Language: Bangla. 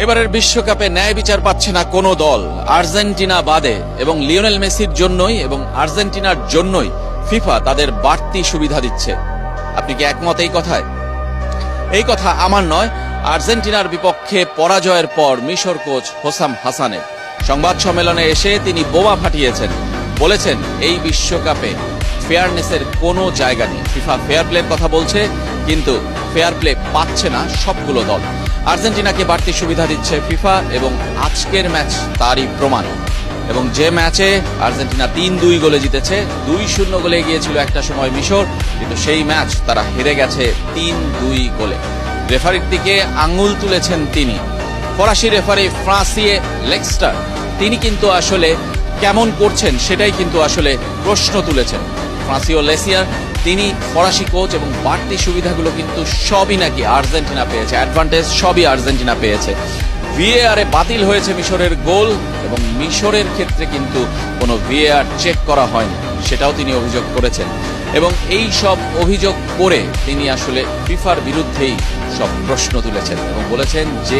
এবারের বিশ্বকাপে ন্যায় বিচার পাচ্ছে না কোনো দল, আর্জেন্টিনা বাদে, এবং লিওনেল মেসির জন্যই এবং আর্জেন্টিনার জন্যই ফিফা তাদের বাড়তি সুবিধা দিচ্ছে। আপনি কি একমত এই কথায়? এই কথা আমার নয়, আর্জেন্টিনার বিপক্ষে পরাজয়ের পর মিশর কোচ হোসাম হাসানের। সংবাদ সম্মেলনে এসে তিনি বোমা ফাটিয়েছেন, বলেছেন এই বিশ্বকাপে ফেয়ারনেসের কোনো জায়গা নেই। ফিফা ফেয়ার প্লের কথা বলছে, কিন্তু ফেয়ার প্লে পাচ্ছে না সবগুলো দল। আর্জেন্টিনাকে বাড়তি সুবিধা দিচ্ছে ফিফা, এবং আজকের ম্যাচ তারই প্রমাণ। এবং যে ম্যাচে আর্জেন্টিনা 3-2 গোলে জিতেছে, 2-0 গোলে গিয়েছিল একটা সময় মিশর, কিন্তু সেই ম্যাচ তারা হেরে গেছে 3-2 গোলে। রেফারির দিকে আঙ্গুল তুলেছেন তিনি, ফরাসি রেফারি ফ্রান্সিয়ে লেক্সটার। তিনি কিন্তু আসলে কেমন করছেন সেটাই কিন্তু আসলে প্রশ্ন তুলেছেন। ফ্রান্সিও লেসিয়ার, তিনি ফরাসি কোচ, এবং বাড়তি সুবিধাগুলো কিন্তু সবই নাকি আর্জেন্টিনা পেয়েছে, অ্যাডভান্টেজ সবই আর্জেন্টিনা পেয়েছে। ভিএআরে বাতিল হয়েছে মিশরের গোল, এবং মিশরের ক্ষেত্রে কিন্তু কোনো ভিএআর চেক করা হয়নি, সেটাও তিনি অভিযোগ করেছেন। এবং এই সব অভিযোগ করে তিনি আসলে ফিফার বিরুদ্ধেই সব প্রশ্ন তুলেছেন এবং বলেছেন যে